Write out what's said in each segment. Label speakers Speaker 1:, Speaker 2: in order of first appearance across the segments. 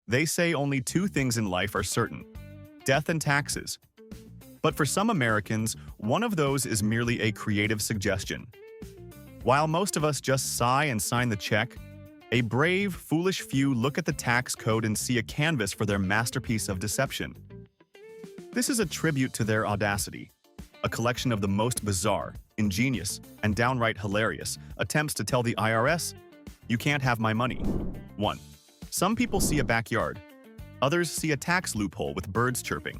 Speaker 1: They say only two things in life are certain: death and taxes. But for some Americans, one of those is merely a creative suggestion. While most of us just sigh and sign the check, a brave, foolish few look at the tax code and see a canvas for their masterpiece of deception. This is a tribute to their audacity, a collection of the most bizarre, ingenious, and downright hilarious attempts to tell the IRS, "You can't have my money." 1. Some people see a backyard. Others see a tax loophole with birds chirping.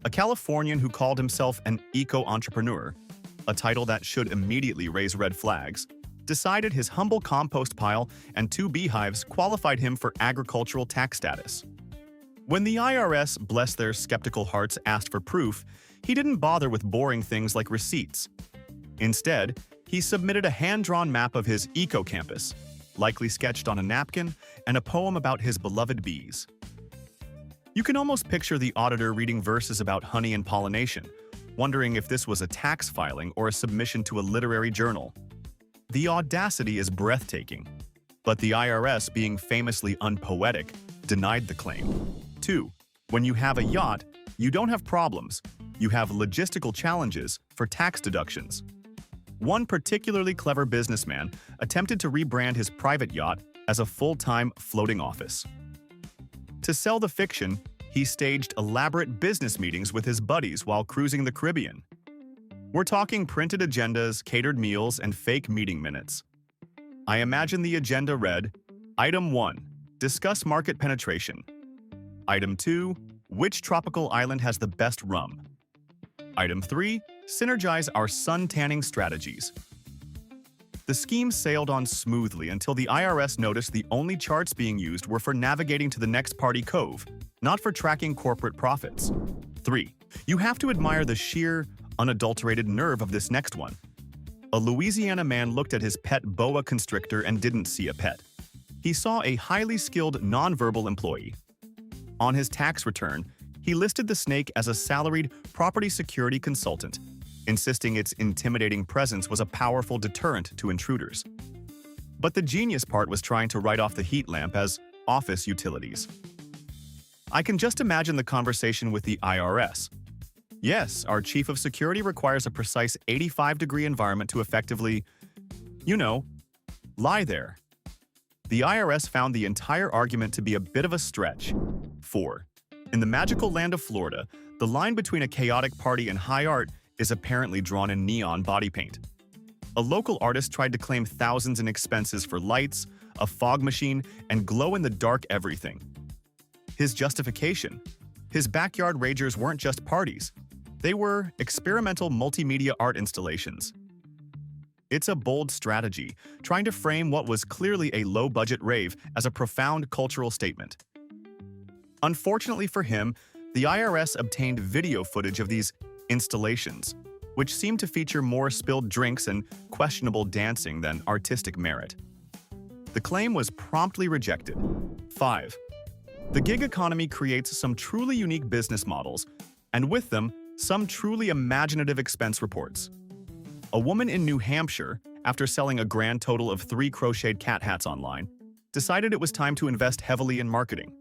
Speaker 1: A Californian who called himself an eco-entrepreneur, a title that should immediately raise red flags, decided his humble compost pile and 2 beehives qualified him for agricultural tax status. When the IRS, bless their skeptical hearts, asked for proof, he didn't bother with boring things like receipts. Instead, he submitted a hand-drawn map of his eco-campus, likely sketched on a napkin, and a poem about his beloved bees. You can almost picture the auditor reading verses about honey and pollination, wondering if this was a tax filing or a submission to a literary journal. The audacity is breathtaking, but the IRS, being famously unpoetic, denied the claim. 2. When you have a yacht, you don't have problems. You have logistical challenges for tax deductions. One particularly clever businessman attempted to rebrand his private yacht as a full-time floating office. To sell the fiction, he staged elaborate business meetings with his buddies while cruising the Caribbean. We're talking printed agendas, catered meals, and fake meeting minutes. I imagine the agenda read: Item 1. Discuss market penetration. Item 2. Which tropical island has the best rum? Item 3. Synergize our sun tanning strategies. The scheme sailed on smoothly until the IRS noticed the only charts being used were for navigating to the next party cove, not for tracking corporate profits. 3. You have to admire the sheer, unadulterated nerve of this next one. A Louisiana man looked at his pet boa constrictor and didn't see a pet. He saw a highly skilled nonverbal employee. On his tax return, he listed the snake as a salaried property security consultant, insisting its intimidating presence was a powerful deterrent to intruders. But the genius part was trying to write off the heat lamp as office utilities. I can just imagine the conversation with the IRS. Yes, our chief of security requires a precise 85-degree environment to effectively, lie there. The IRS found the entire argument to be a bit of a stretch. 4. In the magical land of Florida, the line between a chaotic party and high art is apparently drawn in neon body paint. A local artist tried to claim thousands in expenses for lights, a fog machine, and glow-in-the-dark everything. His justification: his backyard ragers weren't just parties. They were experimental multimedia art installations. It's a bold strategy, trying to frame what was clearly a low-budget rave as a profound cultural statement. Unfortunately for him, the IRS obtained video footage of these installations, which seemed to feature more spilled drinks and questionable dancing than artistic merit. The claim was promptly rejected. 5. The gig economy creates some truly unique business models, and with them, some truly imaginative expense reports. A woman in New Hampshire, after selling a grand total of 3 crocheted cat hats online, decided it was time to invest heavily in marketing.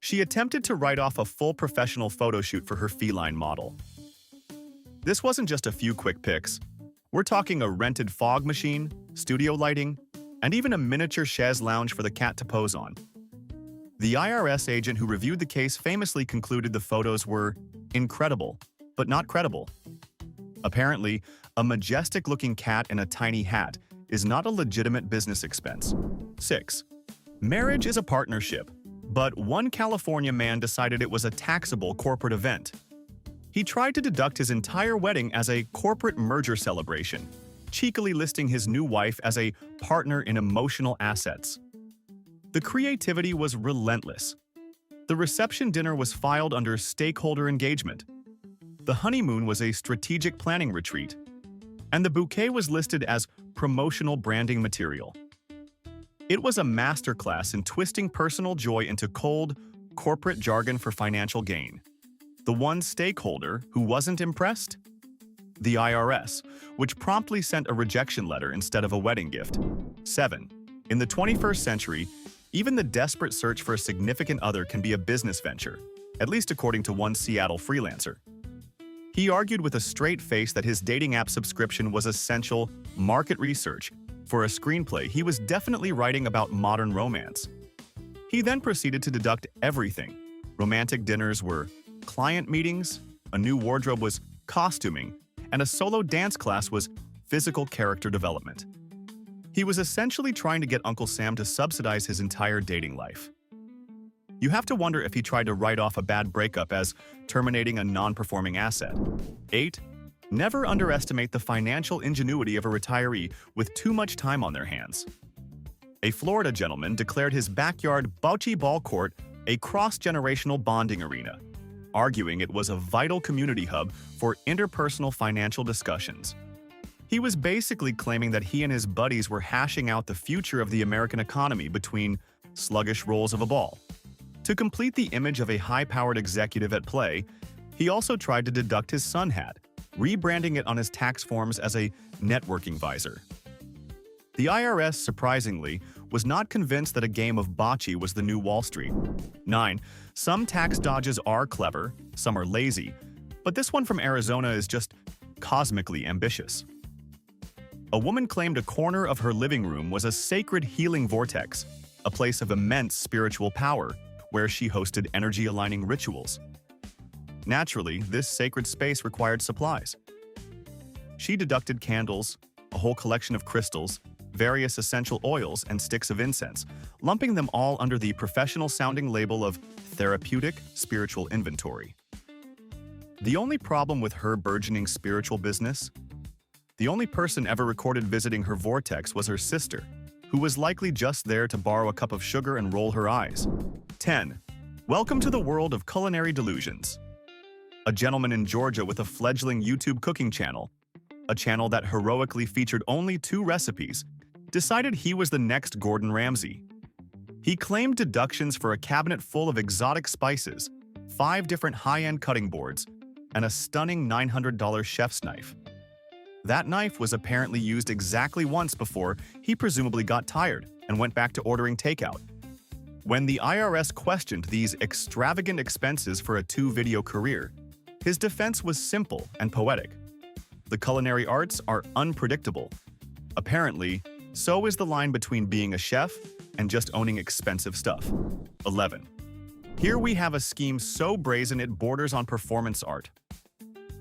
Speaker 1: She attempted to write off a full professional photo shoot for her feline model. This wasn't just a few quick pics. We're talking a rented fog machine, studio lighting, and even a miniature chaise lounge for the cat to pose on. The IRS agent who reviewed the case famously concluded the photos were incredible, but not credible. Apparently, a majestic-looking cat in a tiny hat is not a legitimate business expense. 6. Marriage is a partnership, but one California man decided it was a taxable corporate event. He tried to deduct his entire wedding as a corporate merger celebration, cheekily listing his new wife as a partner in emotional assets. The creativity was relentless. The reception dinner was filed under stakeholder engagement. The honeymoon was a strategic planning retreat, and the bouquet was listed as promotional branding material. It was a masterclass in twisting personal joy into cold, corporate jargon for financial gain. The one stakeholder who wasn't impressed? The IRS, which promptly sent a rejection letter instead of a wedding gift. 7. In the 21st century, Even the desperate search for a significant other can be a business venture, at least according to one Seattle freelancer. He argued with a straight face that his dating app subscription was essential market research. For a screenplay, he was definitely writing about modern romance. He then proceeded to deduct everything. Romantic dinners were client meetings, a new wardrobe was costuming, and a solo dance class was physical character development. He was essentially trying to get Uncle Sam to subsidize his entire dating life. You have to wonder if he tried to write off a bad breakup as terminating a non-performing asset. 8. Never underestimate the financial ingenuity of a retiree with too much time on their hands. A Florida gentleman declared his backyard bocce ball court a cross-generational bonding arena, arguing it was a vital community hub for interpersonal financial discussions. He was basically claiming that he and his buddies were hashing out the future of the American economy between sluggish rolls of a ball. To complete the image of a high-powered executive at play, he also tried to deduct his sun hat, rebranding it on his tax forms as a networking visor. The IRS, surprisingly, was not convinced that a game of bocce was the new Wall Street. 9. Some tax dodges are clever, some are lazy, but this one from Arizona is just cosmically ambitious. A woman claimed a corner of her living room was a sacred healing vortex, a place of immense spiritual power, where she hosted energy-aligning rituals. Naturally, this sacred space required supplies. She deducted candles, a whole collection of crystals, various essential oils, and sticks of incense, lumping them all under the professional-sounding label of therapeutic spiritual inventory. The only problem with her burgeoning spiritual business? The only person ever recorded visiting her vortex was her sister, who was likely just there to borrow a cup of sugar and roll her eyes. 10. Welcome to the world of culinary delusions. A gentleman in Georgia with a fledgling YouTube cooking channel, a channel that heroically featured only 2 recipes, decided he was the next Gordon Ramsay. He claimed deductions for a cabinet full of exotic spices, 5 different high-end cutting boards, and a stunning $900 chef's knife. That knife was apparently used exactly once before he presumably got tired and went back to ordering takeout. When the IRS questioned these extravagant expenses for a 2-video career, his defense was simple and poetic. The culinary arts are unpredictable. Apparently, so is the line between being a chef and just owning expensive stuff. 11. Here we have a scheme so brazen it borders on performance art.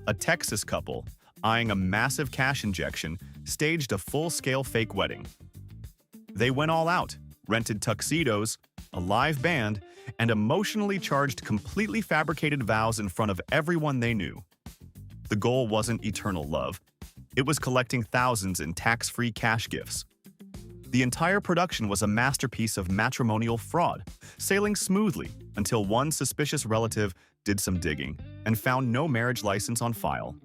Speaker 1: A Texas couple, eyeing a massive cash injection, staged a full-scale fake wedding. They went all out, rented tuxedos, a live band, and emotionally charged completely fabricated vows in front of everyone they knew. The goal wasn't eternal love. It was collecting thousands in tax-free cash gifts. The entire production was a masterpiece of matrimonial fraud, sailing smoothly until one suspicious relative did some digging and found no marriage license on file.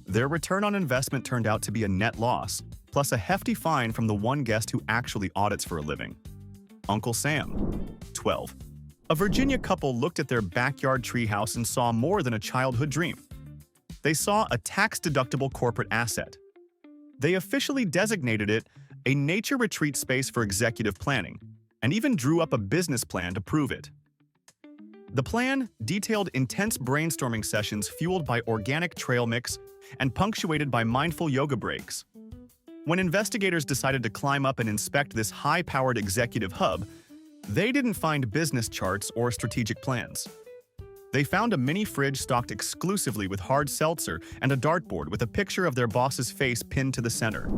Speaker 1: Their return on investment turned out to be a net loss, plus a hefty fine from the one guest who actually audits for a living. Uncle Sam. 12. A Virginia couple looked at their backyard treehouse and saw more than a childhood dream. They saw a tax-deductible corporate asset. They officially designated it a nature retreat space for executive planning, and even drew up a business plan to prove it. The plan detailed intense brainstorming sessions fueled by organic trail mix and punctuated by mindful yoga breaks. When investigators decided to climb up and inspect this high-powered executive hub, they didn't find business charts or strategic plans. They found a mini fridge stocked exclusively with hard seltzer and a dartboard with a picture of their boss's face pinned to the center.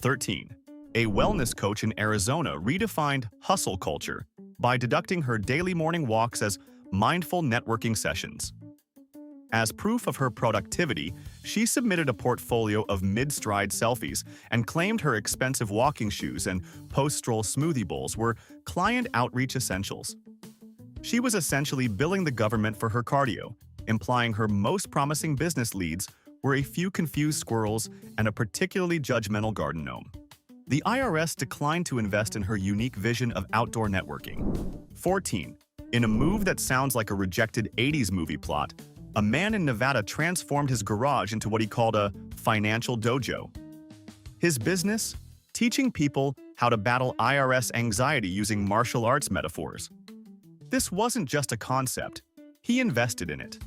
Speaker 1: 13. A wellness coach in Arizona redefined hustle culture by deducting her daily morning walks as mindful networking sessions. As proof of her productivity, she submitted a portfolio of mid-stride selfies and claimed her expensive walking shoes and post-stroll smoothie bowls were client outreach essentials. She was essentially billing the government for her cardio, implying her most promising business leads were a few confused squirrels and a particularly judgmental garden gnome. The IRS declined to invest in her unique vision of outdoor networking. 14. In a move that sounds like a rejected 80s movie plot, a man in Nevada transformed his garage into what he called a financial dojo. His business? teaching people how to battle IRS anxiety using martial arts metaphors. This wasn't just a concept, he invested in it.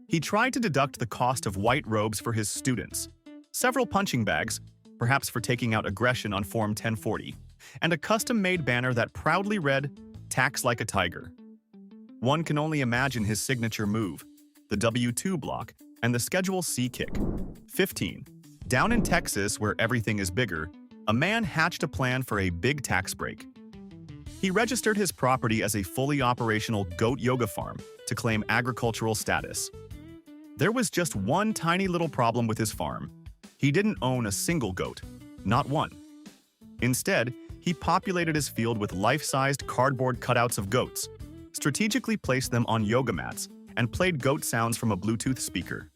Speaker 1: He tried to deduct the cost of white robes for his students, several punching bags, perhaps for taking out aggression on Form 1040, and a custom-made banner that proudly read, "Tax like a tiger." One can only imagine his signature move, the W-2 block, and the Schedule C kick. 15. Down in Texas, where everything is bigger, a man hatched a plan for a big tax break. He registered his property as a fully operational goat yoga farm to claim agricultural status. There was just one tiny little problem with his farm. He didn't own a single goat, not one. Instead, he populated his field with life-sized cardboard cutouts of goats, strategically placed them on yoga mats, and played goat sounds from a Bluetooth speaker.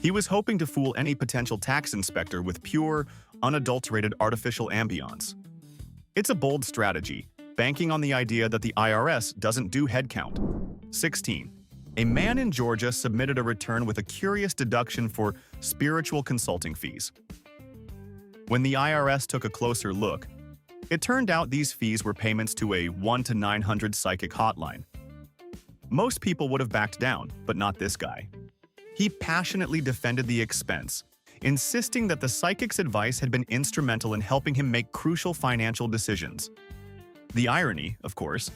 Speaker 1: He was hoping to fool any potential tax inspector with pure, unadulterated artificial ambiance. It's a bold strategy, banking on the idea that the IRS doesn't do headcount. 16. A man in Georgia submitted a return with a curious deduction for spiritual consulting fees. When the IRS took a closer look, it turned out these fees were payments to a 1 to 900 psychic hotline. Most people would have backed down, but not this guy. He passionately defended the expense, insisting that the psychic's advice had been instrumental in helping him make crucial financial decisions. The irony, of course,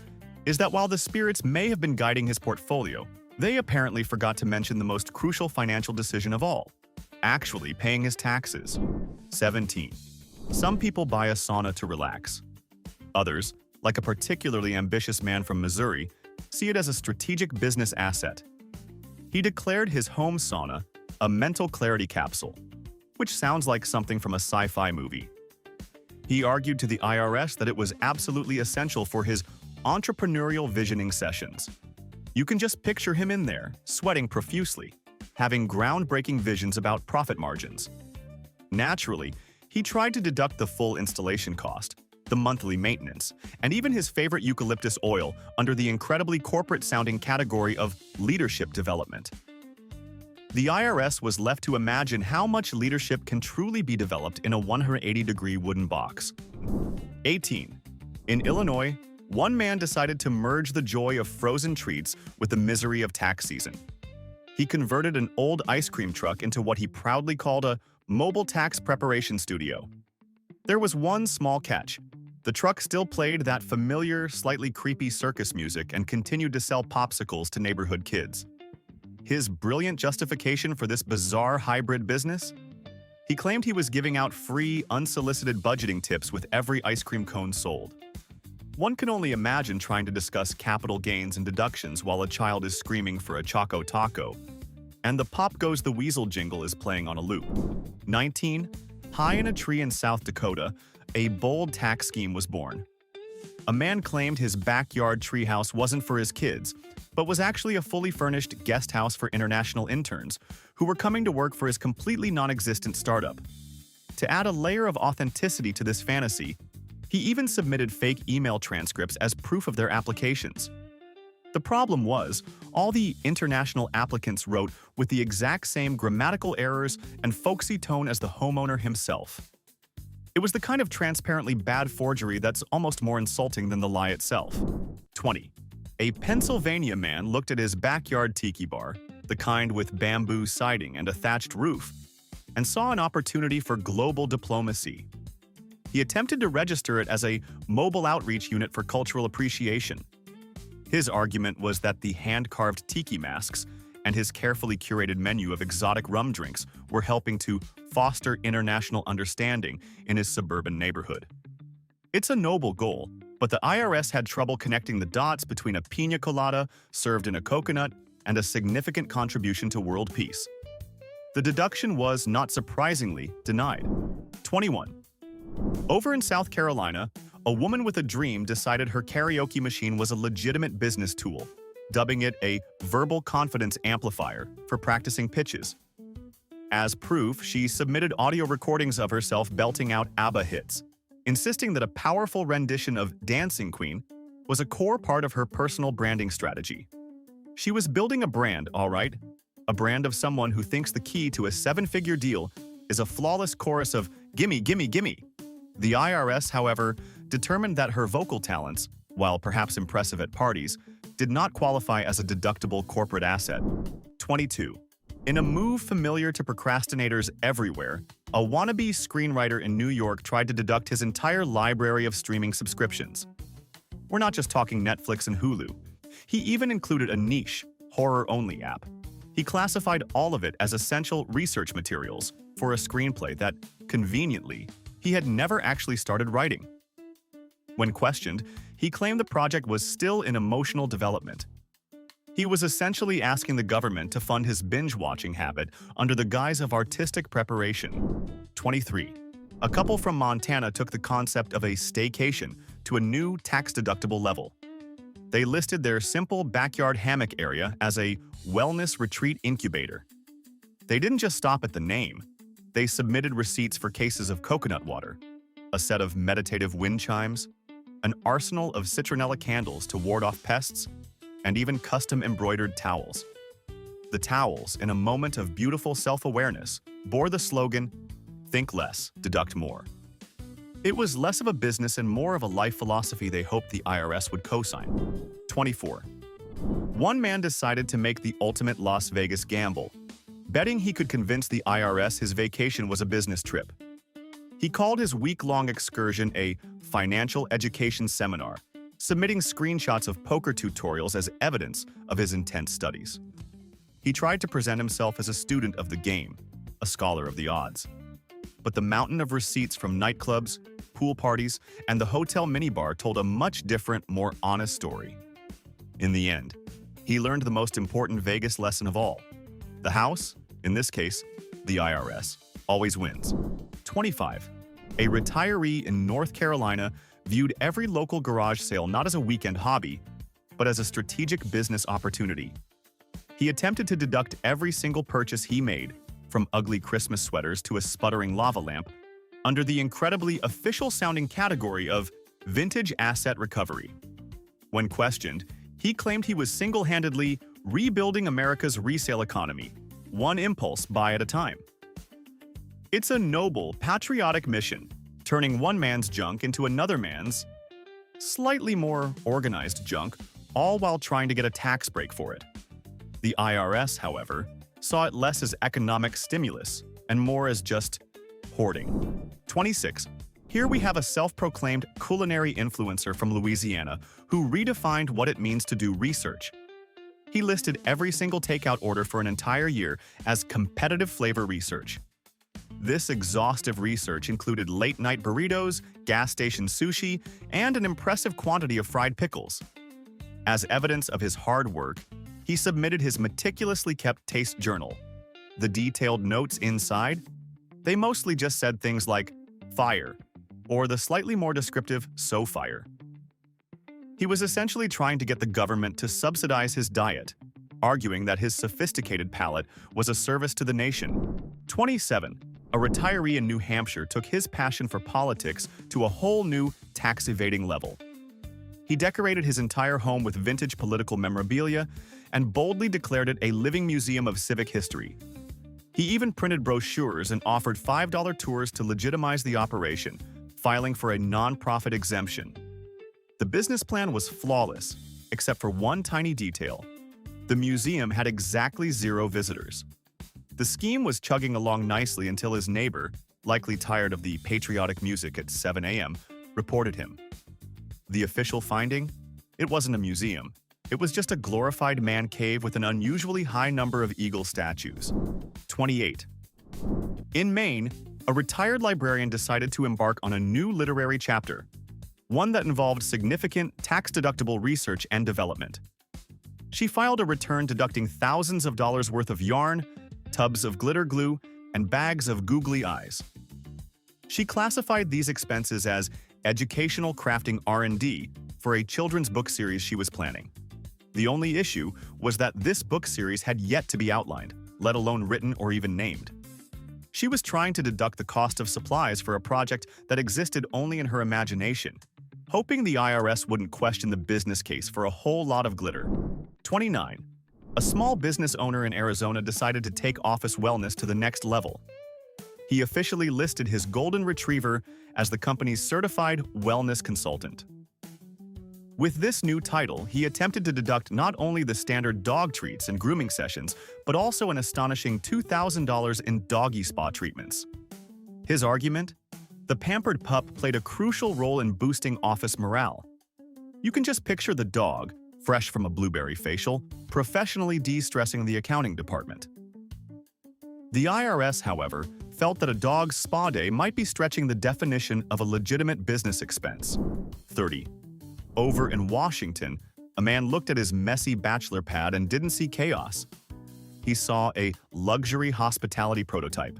Speaker 1: is that while the spirits may have been guiding his portfolio, they apparently forgot to mention the most crucial financial decision of all, actually paying his taxes. 17. Some people buy a sauna to relax. Others, like a particularly ambitious man from Missouri, see it as a strategic business asset. He declared his home sauna a mental clarity capsule, which sounds like something from a sci-fi movie. He argued to the IRS that it was absolutely essential for his entrepreneurial visioning sessions. You can just picture him in there, sweating profusely, having groundbreaking visions about profit margins. Naturally, he tried to deduct the full installation cost, the monthly maintenance, and even his favorite eucalyptus oil under the incredibly corporate-sounding category of leadership development. The IRS was left to imagine how much leadership can truly be developed in a 180-degree wooden box. 18. In Illinois, one man decided to merge the joy of frozen treats with the misery of tax season. He converted an old ice cream truck into what he proudly called a mobile tax preparation studio. There was one small catch. The truck still played that familiar, slightly creepy circus music and continued to sell popsicles to neighborhood kids. His brilliant justification for this bizarre hybrid business? He claimed he was giving out free, unsolicited budgeting tips with every ice cream cone sold. One can only imagine trying to discuss capital gains and deductions while a child is screaming for a Choco Taco, and the Pop Goes the Weasel jingle is playing on a loop. 19. High in a tree in South Dakota, a bold tax scheme was born. A man claimed his backyard treehouse wasn't for his kids, but was actually a fully furnished guest house for international interns who were coming to work for his completely non-existent startup. To add a layer of authenticity to this fantasy, he even submitted fake email transcripts as proof of their applications. The problem was, all the international applicants wrote with the exact same grammatical errors and folksy tone as the homeowner himself. It was the kind of transparently bad forgery that's almost more insulting than the lie itself. 20. A Pennsylvania man looked at his backyard tiki bar, the kind with bamboo siding and a thatched roof, and saw an opportunity for global diplomacy. He attempted to register it as a mobile outreach unit for cultural appreciation. His argument was that the hand-carved tiki masks and his carefully curated menu of exotic rum drinks were helping to foster international understanding in his suburban neighborhood. It's a noble goal, but the IRS had trouble connecting the dots between a piña colada served in a coconut and a significant contribution to world peace. The deduction was, not surprisingly, denied. 21. Over in South Carolina, a woman with a dream decided her karaoke machine was a legitimate business tool, dubbing it a verbal confidence amplifier for practicing pitches. As proof, she submitted audio recordings of herself belting out ABBA hits, insisting that a powerful rendition of Dancing Queen was a core part of her personal branding strategy. She was building a brand, all right, a brand of someone who thinks the key to a 7-figure deal is a flawless chorus of "Gimme, gimme, gimme." The IRS, however, determined that her vocal talents, while perhaps impressive at parties, did not qualify as a deductible corporate asset. 22. In a move familiar to procrastinators everywhere, a wannabe screenwriter in New York tried to deduct his entire library of streaming subscriptions. We're not just talking Netflix and Hulu. He even included a niche, horror-only app. He classified all of it as essential research materials for a screenplay that, conveniently, he had never actually started writing. When questioned, he claimed the project was still in emotional development. He was essentially asking the government to fund his binge-watching habit under the guise of artistic preparation. 23. A couple from Montana took the concept of a staycation to a new tax-deductible level. They listed their simple backyard hammock area as a wellness retreat incubator. They didn't just stop at the name. They submitted receipts for cases of coconut water, a set of meditative wind chimes, an arsenal of citronella candles to ward off pests, and even custom-embroidered towels. The towels, in a moment of beautiful self-awareness, bore the slogan, "Think less, deduct more." It was less of a business and more of a life philosophy they hoped the IRS would co-sign. 24. One man decided to make the ultimate Las Vegas gamble, betting he could convince the IRS his vacation was a business trip. He called his week-long excursion a financial education seminar, submitting screenshots of poker tutorials as evidence of his intense studies. He tried to present himself as a student of the game, a scholar of the odds. But the mountain of receipts from nightclubs, pool parties, and the hotel minibar told a much different, more honest story. In the end, he learned the most important Vegas lesson of all. The house, in this case, the IRS, always wins. 25. A retiree in North Carolina viewed every local garage sale not as a weekend hobby, but as a strategic business opportunity. He attempted to deduct every single purchase he made, from ugly Christmas sweaters to a sputtering lava lamp, under the incredibly official-sounding category of vintage asset recovery. When questioned, he claimed he was single-handedly rebuilding America's resale economy, one impulse buy at a time. It's a noble, patriotic mission, turning one man's junk into another man's slightly more organized junk, all while trying to get a tax break for it. The IRS, however, saw it less as economic stimulus and more as just hoarding. 26. Here we have a self-proclaimed culinary influencer from Louisiana who redefined what it means to do research. He listed every single takeout order for an entire year as competitive flavor research. This exhaustive research included late-night burritos, gas station sushi, and an impressive quantity of fried pickles. As evidence of his hard work, he submitted his meticulously kept taste journal. The detailed notes inside? They mostly just said things like, "fire," or the slightly more descriptive, "so fire." He was essentially trying to get the government to subsidize his diet, arguing that his sophisticated palate was a service to the nation. 27. A retiree in New Hampshire took his passion for politics to a whole new tax-evading level. He decorated his entire home with vintage political memorabilia and boldly declared it a living museum of civic history. He even printed brochures and offered $5 tours to legitimize the operation, filing for a non-profit exemption. The business plan was flawless, except for one tiny detail. The museum had exactly 0 visitors. The scheme was chugging along nicely until his neighbor, likely tired of the patriotic music at 7 a.m., reported him. The official finding? It wasn't a museum. It was just a glorified man cave with an unusually high number of eagle statues. 28. In Maine, a retired librarian decided to embark on a new literary chapter, one that involved significant tax-deductible research and development. She filed a return deducting thousands of dollars worth of yarn, tubs of glitter glue, and bags of googly eyes. She classified these expenses as educational crafting R&D for a children's book series she was planning. The only issue was that this book series had yet to be outlined, let alone written or even named. She was trying to deduct the cost of supplies for a project that existed only in her imagination, hoping the IRS wouldn't question the business case for a whole lot of glitter. 29. A small business owner in Arizona decided to take office wellness to the next level. he officially listed his golden retriever as the company's certified wellness consultant. With this new title, he attempted to deduct not only the standard dog treats and grooming sessions, but also an astonishing $2,000 in doggy spa treatments. His argument? The pampered pup played a crucial role in boosting office morale. You can just picture the dog, fresh from a blueberry facial, professionally de-stressing the accounting department. The IRS, however, felt that a dog's spa day might be stretching the definition of a legitimate business expense. 30. Over in Washington, a man looked at his messy bachelor pad and didn't see chaos. He saw a luxury hospitality prototype.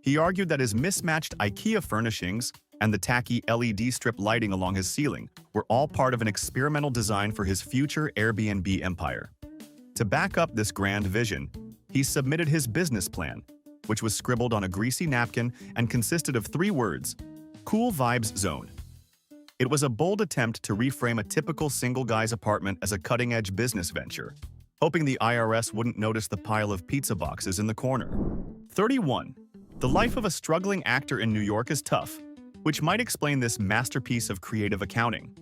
Speaker 1: He argued that his mismatched IKEA furnishings and the tacky LED strip lighting along his ceiling were all part of an experimental design for his future Airbnb empire. To back up this grand vision, he submitted his business plan, which was scribbled on a greasy napkin and consisted of 3 words: Cool Vibes Zone. It was a bold attempt to reframe a typical single guy's apartment as a cutting-edge business venture, hoping the IRS wouldn't notice the pile of pizza boxes in the corner. 31. The life of a struggling actor in New York is tough, which might explain this masterpiece of creative accounting.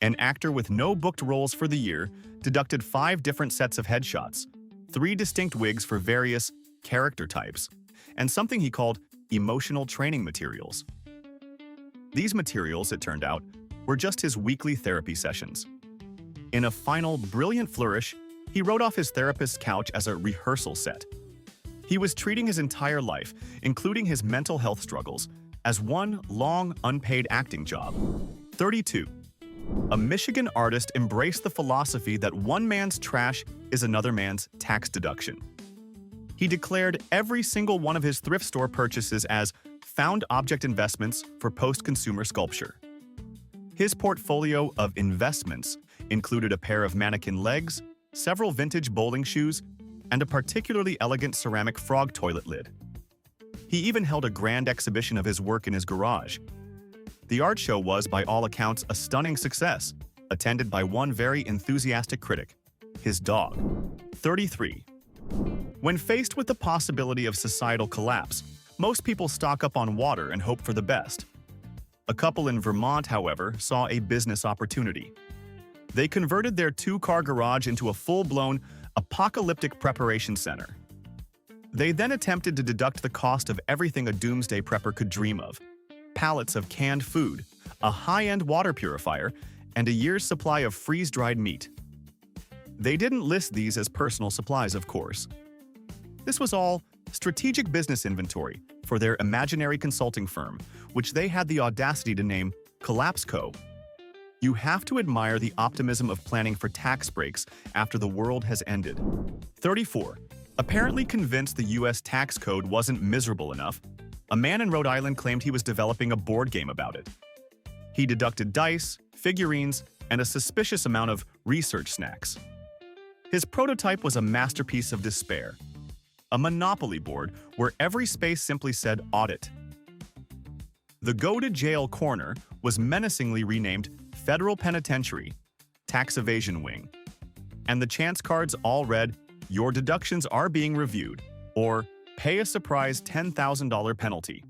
Speaker 1: An actor with no booked roles for the year deducted 5 different sets of headshots, 3 distinct wigs for various character types, and something he called emotional training materials. These materials, it turned out, were just his weekly therapy sessions. In a final brilliant flourish, he wrote off his therapist's couch as a rehearsal set. He was treating his entire life, including his mental health struggles, as one long, unpaid acting job. 32. A Michigan artist embraced the philosophy that one man's trash is another man's tax deduction. He declared every single one of his thrift store purchases as found object investments for post-consumer sculpture. His portfolio of investments included a pair of mannequin legs, several vintage bowling shoes, and a particularly elegant ceramic frog toilet lid. He even held a grand exhibition of his work in his garage. The art show was, by all accounts, a stunning success, attended by one very enthusiastic critic, his dog. 33. When faced with the possibility of societal collapse, most people stock up on water and hope for the best. A couple in Vermont, however, saw a business opportunity. They converted their 2-car garage into a full-blown, apocalyptic preparation center. They then attempted to deduct the cost of everything a doomsday prepper could dream of: pallets of canned food, a high-end water purifier, and a year's supply of freeze-dried meat. They didn't list these as personal supplies, of course. This was all strategic business inventory for their imaginary consulting firm, which they had the audacity to name Collapse Co. You have to admire the optimism of planning for tax breaks after the world has ended. 34. Apparently convinced the US tax code wasn't miserable enough, a man in Rhode Island claimed he was developing a board game about it. He deducted dice, figurines, and a suspicious amount of research snacks. His prototype was a masterpiece of despair. A Monopoly board where every space simply said audit. The go-to-jail corner was menacingly renamed Federal Penitentiary, Tax Evasion Wing. And the chance cards all read, "Your deductions are being reviewed," or "Pay a surprise $10,000 penalty."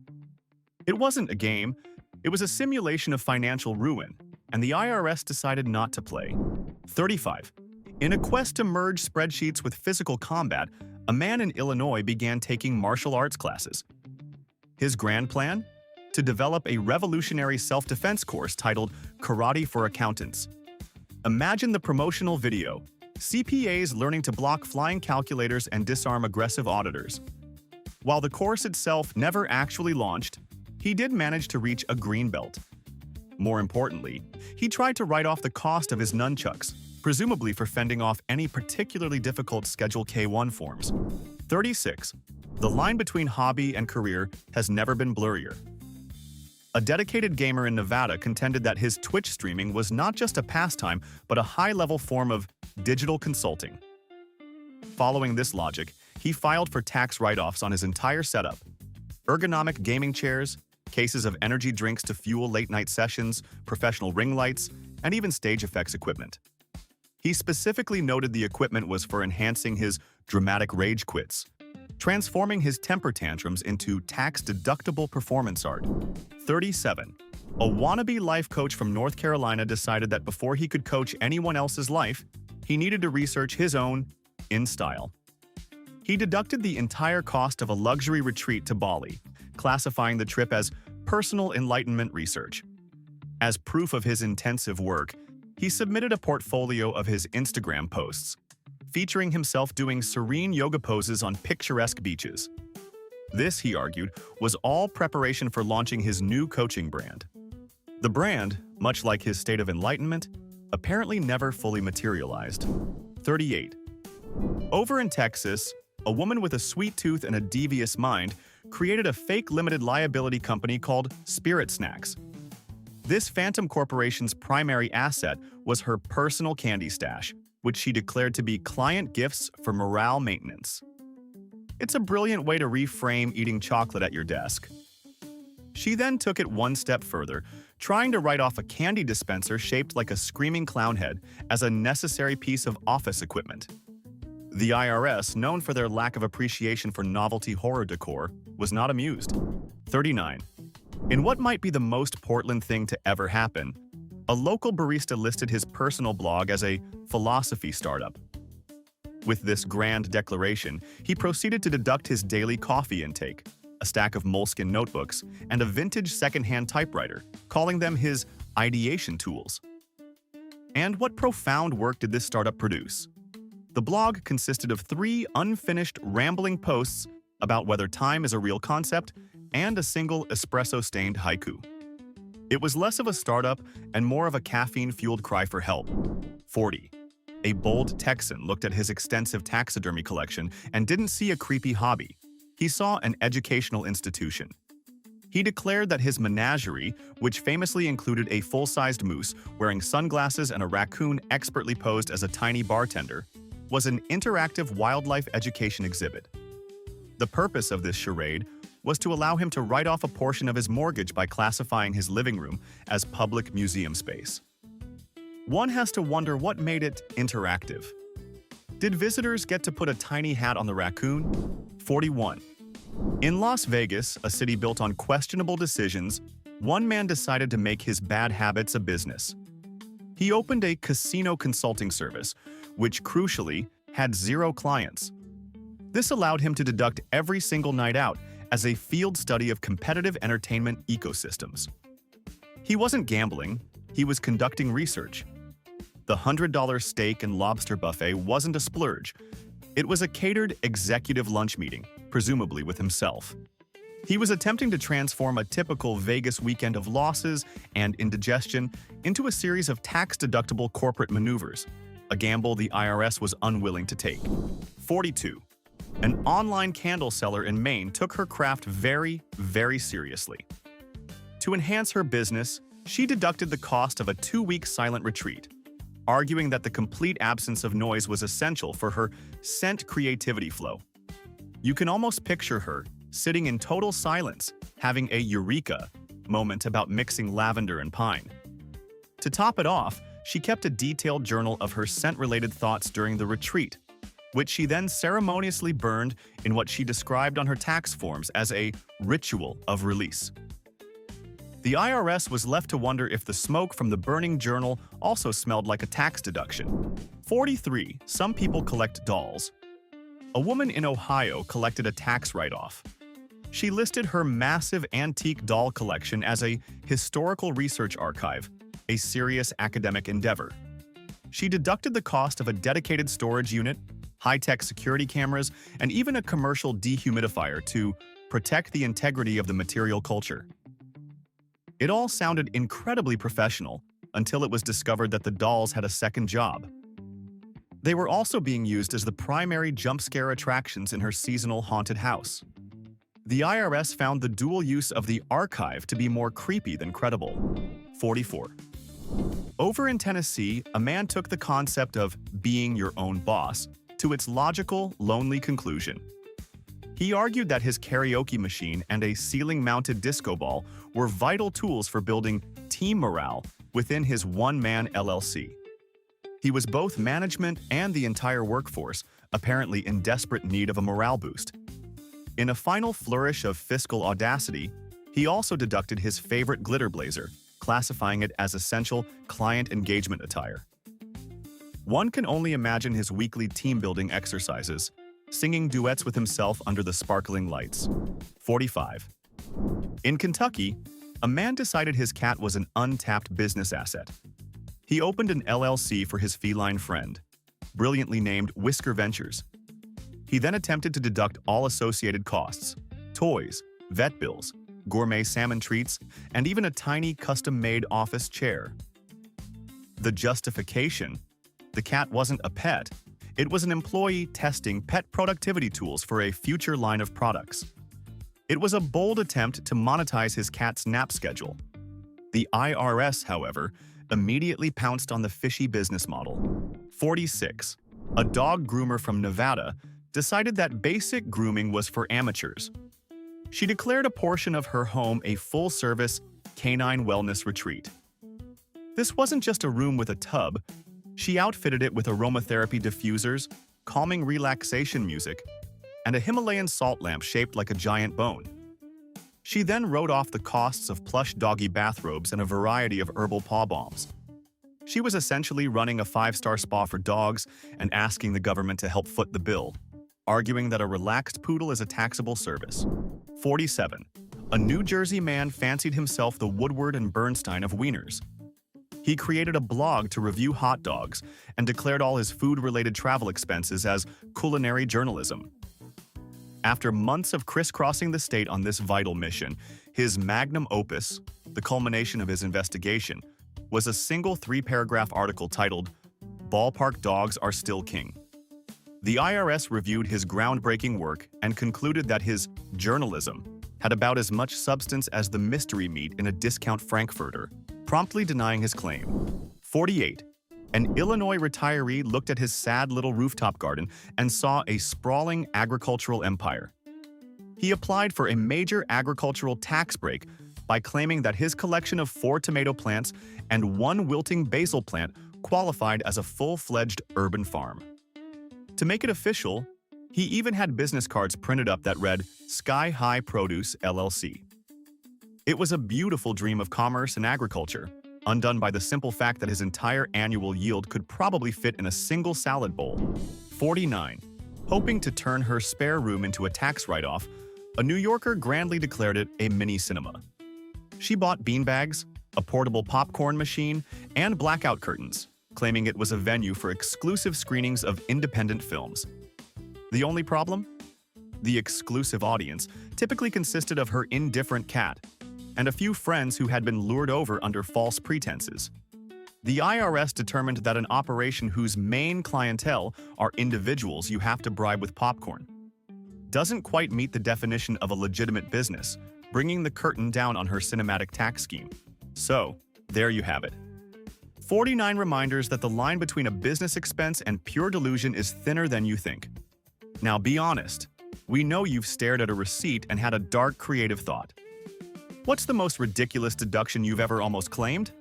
Speaker 1: It wasn't a game, it was a simulation of financial ruin, and the IRS decided not to play. 35. In a quest to merge spreadsheets with physical combat, a man in Illinois began taking martial arts classes. His grand plan? To develop a revolutionary self-defense course titled Karate for Accountants. Imagine the promotional video: CPAs learning to block flying calculators and disarm aggressive auditors. While the course itself never actually launched, he did manage to reach a green belt. More importantly, he tried to write off the cost of his nunchucks, presumably for fending off any particularly difficult Schedule K-1 forms. 36. The line between hobby and career has never been blurrier. A dedicated gamer in Nevada contended that his Twitch streaming was not just a pastime, but a high-level form of digital consulting. Following this logic, he filed for tax write-offs on his entire setup: ergonomic gaming chairs, cases of energy drinks to fuel late-night sessions, professional ring lights, and even stage effects equipment. He specifically noted the equipment was for enhancing his dramatic rage quits. transforming his temper tantrums into tax-deductible performance art. 37. A wannabe life coach from North Carolina decided that before he could coach anyone else's life, he needed to research his own in style. He deducted the entire cost of a luxury retreat to Bali, classifying the trip as personal enlightenment research. As proof of his intensive work, he submitted a portfolio of his Instagram posts, featuring himself doing serene yoga poses on picturesque beaches. This, he argued, was all preparation for launching his new coaching brand. The brand, much like his state of enlightenment, apparently never fully materialized. 38. Over in Texas, a woman with a sweet tooth and a devious mind created a fake limited liability company called Spirit Snacks. This phantom corporation's primary asset was her personal candy stash, which she declared to be client gifts for morale maintenance. It's a brilliant way to reframe eating chocolate at your desk. She then took it one step further, trying to write off a candy dispenser shaped like a screaming clown head as a necessary piece of office equipment. The IRS, known for their lack of appreciation for novelty horror decor, was not amused. 39. In what might be the most Portland thing to ever happen, a local barista listed his personal blog as a philosophy startup. With this grand declaration, he proceeded to deduct his daily coffee intake, a stack of moleskin notebooks, and a vintage secondhand typewriter, calling them his ideation tools. And what profound work did this startup produce? The blog consisted of 3 unfinished, rambling posts about whether time is a real concept and a single espresso-stained haiku. It was less of a startup and more of a caffeine-fueled cry for help. 40. A bold Texan looked at his extensive taxidermy collection and didn't see a creepy hobby. He saw an educational institution. He declared that his menagerie, which famously included a full-sized moose wearing sunglasses and a raccoon expertly posed as a tiny bartender, was an interactive wildlife education exhibit. The purpose of this charade was to allow him to write off a portion of his mortgage by classifying his living room as public museum space. One has to wonder what made it interactive. Did visitors get to put a tiny hat on the raccoon? 41. In Las Vegas, a city built on questionable decisions, one man decided to make his bad habits a business. He opened a casino consulting service, which crucially had 0 clients. This allowed him to deduct every single night out as a field study of competitive entertainment ecosystems. He wasn't gambling, he was conducting research. The $100 steak and lobster buffet wasn't a splurge. It was a catered executive lunch meeting, presumably with himself. He was attempting to transform a typical Vegas weekend of losses and indigestion into a series of tax-deductible corporate maneuvers, a gamble the IRS was unwilling to take. 42. An online candle seller in Maine took her craft very, very seriously. To enhance her business, she deducted the cost of a 2-week silent retreat, arguing that the complete absence of noise was essential for her scent creativity flow. You can almost picture her sitting in total silence, having a eureka moment about mixing lavender and pine. To top it off, she kept a detailed journal of her scent-related thoughts during the retreat, which she then ceremoniously burned in what she described on her tax forms as a ritual of release. The IRS was left to wonder if the smoke from the burning journal also smelled like a tax deduction. 43. Some people collect dolls. A woman in Ohio collected a tax write-off. She listed her massive antique doll collection as a historical research archive, a serious academic endeavor. She deducted the cost of a dedicated storage unit, high-tech security cameras, and even a commercial dehumidifier to protect the integrity of the material culture. It all sounded incredibly professional until it was discovered that the dolls had a second job. They were also being used as the primary jump scare attractions in her seasonal haunted house. The IRS found the dual use of the archive to be more creepy than credible. 44. Over in Tennessee, a man took the concept of being your own boss to its logical, lonely conclusion. He argued that his karaoke machine and a ceiling-mounted disco ball were vital tools for building team morale within his one-man LLC. He was both management and the entire workforce, apparently in desperate need of a morale boost. In a final flourish of fiscal audacity, he also deducted his favorite glitter blazer, classifying it as essential client engagement attire. One can only imagine his weekly team-building exercises, singing duets with himself under the sparkling lights. 45. In Kentucky, a man decided his cat was an untapped business asset. He opened an LLC for his feline friend, brilliantly named Whisker Ventures. He then attempted to deduct all associated costs, toys, vet bills, gourmet salmon treats, and even a tiny custom-made office chair. The justification? The cat wasn't a pet. It was an employee testing pet productivity tools for a future line of products. It was a bold attempt to monetize his cat's nap schedule. The IRS, however, immediately pounced on the fishy business model. 46. A dog groomer from Nevada decided that basic grooming was for amateurs. She declared a portion of her home a full-service canine wellness retreat. This wasn't just a room with a tub. She outfitted it with aromatherapy diffusers, calming relaxation music, and a Himalayan salt lamp shaped like a giant bone. She then wrote off the costs of plush doggy bathrobes and a variety of herbal paw balms. She was essentially running a 5-star spa for dogs and asking the government to help foot the bill, arguing that a relaxed poodle is a taxable service. 47. A New Jersey man fancied himself the Woodward and Bernstein of wieners. He created a blog to review hot dogs and declared all his food-related travel expenses as culinary journalism. After months of crisscrossing the state on this vital mission, his magnum opus, the culmination of his investigation, was a single 3-paragraph article titled, "Ballpark Dogs Are Still King." The IRS reviewed his groundbreaking work and concluded that his journalism had about as much substance as the mystery meat in a discount frankfurter, promptly denying his claim. 48. An Illinois retiree looked at his sad little rooftop garden and saw a sprawling agricultural empire. He applied for a major agricultural tax break by claiming that his collection of 4 tomato plants and 1 wilting basil plant qualified as a full-fledged urban farm. To make it official, he even had business cards printed up that read Sky High Produce LLC. It was a beautiful dream of commerce and agriculture, undone by the simple fact that his entire annual yield could probably fit in a single salad bowl. 49. Hoping to turn her spare room into a tax write-off, a New Yorker grandly declared it a mini-cinema. She bought beanbags, a portable popcorn machine, and blackout curtains, claiming it was a venue for exclusive screenings of independent films. The only problem? The exclusive audience typically consisted of her indifferent cat and a few friends who had been lured over under false pretenses. The IRS determined that an operation whose main clientele are individuals you have to bribe with popcorn doesn't quite meet the definition of a legitimate business, bringing the curtain down on her cinematic tax scheme. So, there you have it. 49 reminders that the line between a business expense and pure delusion is thinner than you think. Now be honest, we know you've stared at a receipt and had a dark creative thought. What's the most ridiculous deduction you've ever almost claimed?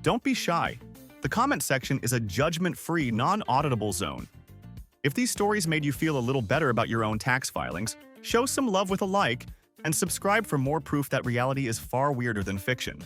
Speaker 1: Don't be shy. The comment section is a judgment-free, non-auditable zone. If these stories made you feel a little better about your own tax filings, show some love with a like and subscribe for more proof that reality is far weirder than fiction.